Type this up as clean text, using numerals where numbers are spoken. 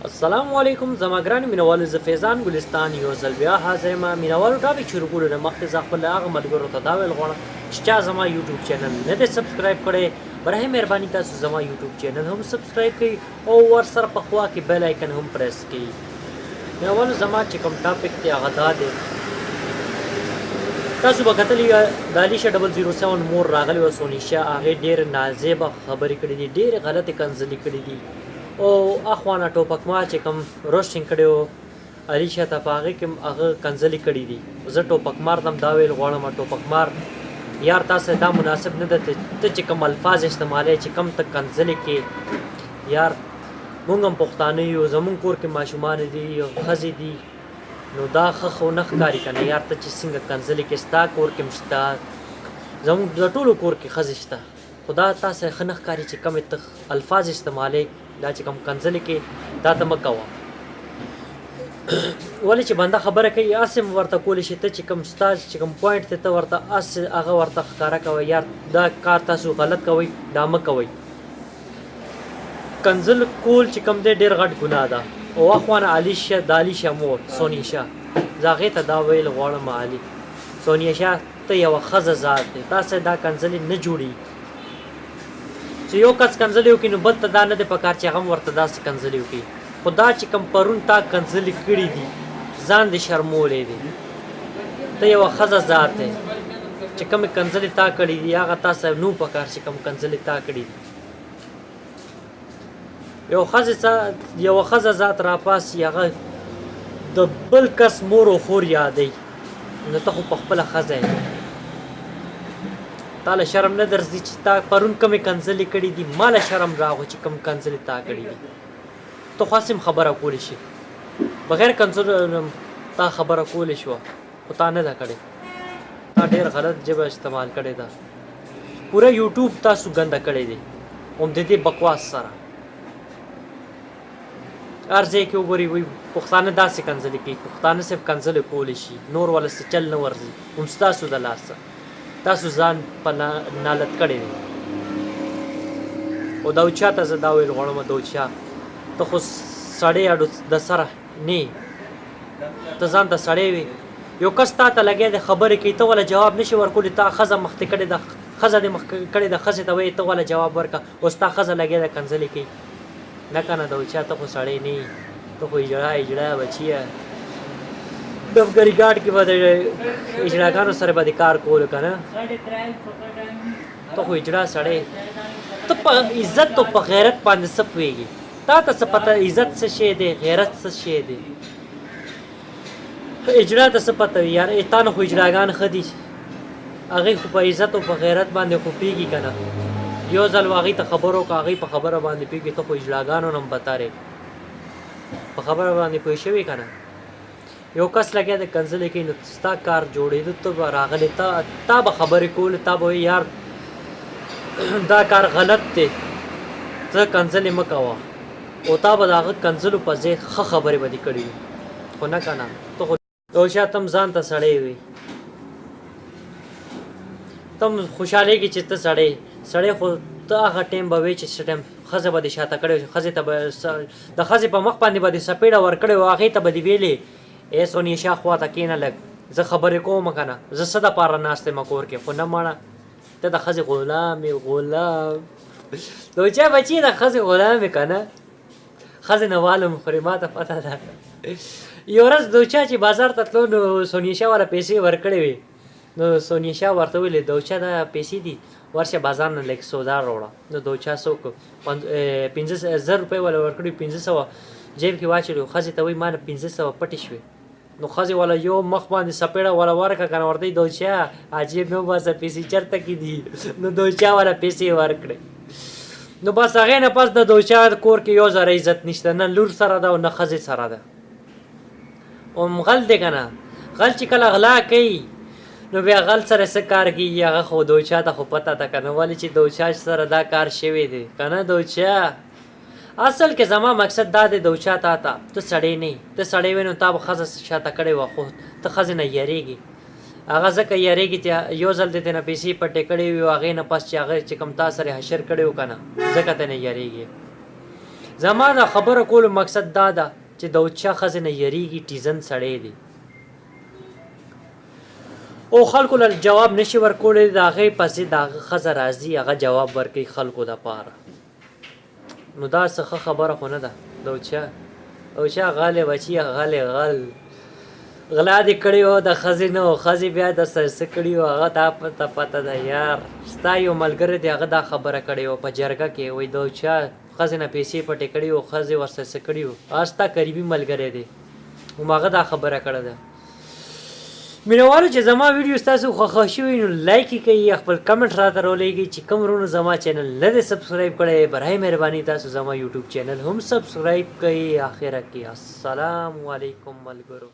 السلام علیکم زما ګران مینوالو زه فیضان ګلستان یو ځل بیا حاضر یم مینوالو ټاپک شروع کولو نه مخکې زه خپل هغه ملګرو ته دا ویل غواړم چې چا زما یوټیوب چینل نه دی سبسکرایب کړی برای مهرباني تاسو زما یوټیوب چینل هم سبسکرایب کړئ او ورسره په خوا کې بیل آیکن هم پریس کړئ مینوالو زما چې کوم ټاپک دی هغه دا دی تاسو به کتلی د علیشه 007 مور راغلی وه سونیشا هغې ډېرې نازیبه خبرې کړي دي ډېرې غلطې کنځلې کړي دي او اخوانه ټوپک ما چې کوم روسټینګ کړی و علیشه ته په هغې کې هغه کنځلې کړي دي زه ټوپک مار ته هم دا ویل غواړم ټوپک مار یار تاسو دا مناسب نه ده ته چې کوم الفاظ استعمالوې چې کوم ته کنځلې کې یار مونږ هم پښتانه یو زمونږ کور کې ماشومان دي ښځې دي نو دا ښه خو نه ښکاري که نه یار ته چې څنګه کنځلې کې ستا کور کې هم شته زموږ د ټولو کور کې ښځې شته خو دا تاسو ښه نه ښکاري چې کومې ته الفاظ استعمالوې دا چې کوم کنځلې کې دا ته مه کوه ولې چې بنده خبره کوي هسې ورته کولی شي ته چې کوم ستا چې کوم پوینټ دی ته ورته هسې هغه ورته ښکاره کوئ یار دا کار تاسو غلط کوئ دا مه کوئ کنځل کول چې کوم دی ډېر غټ ګناه ده او اخوانه علیشه د علیشه مور سونیشا زه هغې ته دا ویل غواړم علي سونیشا ته یوه ښځه ذات دی تاسې دا کنځلې نه جوړي چې یو کس کنځلې وکړي نو بل ته دا نه دی پکار چې هغه هم ورته داسې کنځلې وکړي خو دا چې کوم پرون تا کنځلې کړي دي ځان دې شرمولی دی ته یوه ښځه ذات دی چې کومې کنځلې تا کړي دي هغه تاسو نو پکار چې کوم کنځلې تا کړي دي یو ښځه ذات راپاسي هغه د بل کس مور و خور یادوي نو ته خو په خپله ښځه یې تا له شرم نه درځي چې تا پرون کومې کنځلې کړي دي ما له شرم راغو چې کوم کنځلې تا کړي دي ته خو هسې هم خبره کولی شي بغیر کنځلو تا خبره کولی شوه خو تا نه ده کړې تا ډېر غلط ژبه استعمال کړې ده پوره یوټیوب تاسو ګنده کړی دی هم د دې بکواس سره هر ځای کې وګورئ وایي پښتانه داسې کنځلې کوي پښتانه صرف کنځلې کولی شي نور والا څه چل نه ورځي هم ستاسو د لاسه تاسو ځان په نالت کړی دی او داوچا ته زه دا ویل غواړم داوچا ته خو سړی اډو د سره نه ته ځان ته سړی وي یو کس تا ته لګیا دی خبرې کوي ته وله جواب نشي ورکولی تا ښځه مخکې کړې ده ښځه دې مخکې کړې ده ښځې ته وایي ته وله جواب ورکړه اوس تا ښځه لګیا ده کنځلې کوي نه که نه داوچا ته خو سړی نه یي ته خو اجړه بچیه ډفګري ګاډ کې به د اجړاګانو سره به د کار کولو که نه ته خو اجړه سړی ته په عزت او په غیرت باندې څه پوهېږي تا ته څه پته عزت څه شی دی غیرت څه شی دی اجړه ته څه پته وي یار تا نه خو اجړاګان ښه دي هغې خو په عزت او په غیرت باندې خو پوهېږي که نه یو ځل هغې ته خبر وکړه هغې په خبره باندې پوهېږي ته خو اجړاګانو نه هم بتارې په خبره باندې پوه شوې که نه یو کس لګیا د کنځلې کوي نو ستا کار جوړېده ته به راغلی تا به خبرې کولې تا به یار دا کار غلط دی ته کنځلې مه کوه او تا به د هغه کنځلو په ځای ښه خبرې به دې کړي وي خو نه که نه ته خو اوشا ته هم ځان ته سړی وي ته هم خوشحالېږي چې ته سړی خو ته هغه ټایم به وایې چې څه ټایم ښځه به دې شاته کړې ښځې ته به د ښځې په مخ باندې به دې سپېړه ورکړې وه هغې ته به دې ویلې ای سونیشا خوا ته کښېنه لږ زه خبرې کوم که نه زه څه دپاره ناست یم کور کې خو نه مړه ته د ښځې غلام یې غلام دوچا بچي د ښځې غلام یې که نه ښځې نه والم خورې ما ته پته ده یو ورځ دوچا چې بازار ته تلو نو سونیشا والا پیسې ورکړې وې نو سونیشا ورته ویلې دوچا دا پیسې دي ورشه بازار نه لږ سودا راوړه نو دوچا څوک 5,000 روپۍ والا ورکړي 500 جیب کې واچولي ښځې ته وایي ما نه 500 پټې شوې نو ښځې والا یو مخ باندې سپېړه والا ورکړه که نه ورته وایي دوچا عجیب نه وباسه پیسې چېرته کې دي نو دوچا والا پیسې ورکړې نو بس هغې نه پس د دوچا کور کې یو ذره عزت نشته نه لور سره ده او نه ښځې سره ده اوم غل دی که نه غل چې کله غلا کوي نو بیا غل سره څه کار کېږي هغه خو دوچا ته خو پته ده که نه ولې چې دوچا سره دا کار شوی دی که نه دوچا اصل کې زما مقصد دا دی دوچا تا ته ته سړی نه ته سړی وې نو تا به ښځه شاته کړې وه خو ته ښځې نه یېرېږي هغه ځکه یېرېږي چې یو ځل دې نه پیسې پټې کړې وي او هغې نه پس چې هغه چې کوم تا سره حشر کړی و که نه ځکه ته نه یېرېږي زما د خبره کولو مقصد دا ده چې د اوچا ښځې نه یریږي ټیزن سړی دی او خلکو له جواب نشي ورکولی د هغې پسې د هغه ښځه راځي هغه جواب ورکوي خلکو دپاره نو دا څه ښه خبره خو نه ده د اوچا غلې بچي غلې غل غلا دې کړې وه د ښځې نه و ښځې بیا د سره څه کړي وو هغه تا ته پته ده یار ستا یو ملګری دی هغه دا خبره کړې وه په جرګه کې وایي د اوچا ښځې نه پیسې پټې کړي وو ښځې ورسره څه کړي وو هغه ستا قریبي ملګری دی هماغه دا خبره کړې ده مینوالو چې زما ویډیو ستاسو خوښه شوي نو لایک یې کوئ خپل کمنټ راته راولېږئ چې کوم ورونو زما چینل نه دی سبسکرایب کړی برای مهرباني تاسو زما یوټیوب چینل هم سبسکرایب کوئ اخره کې السلام علیکم ملګرو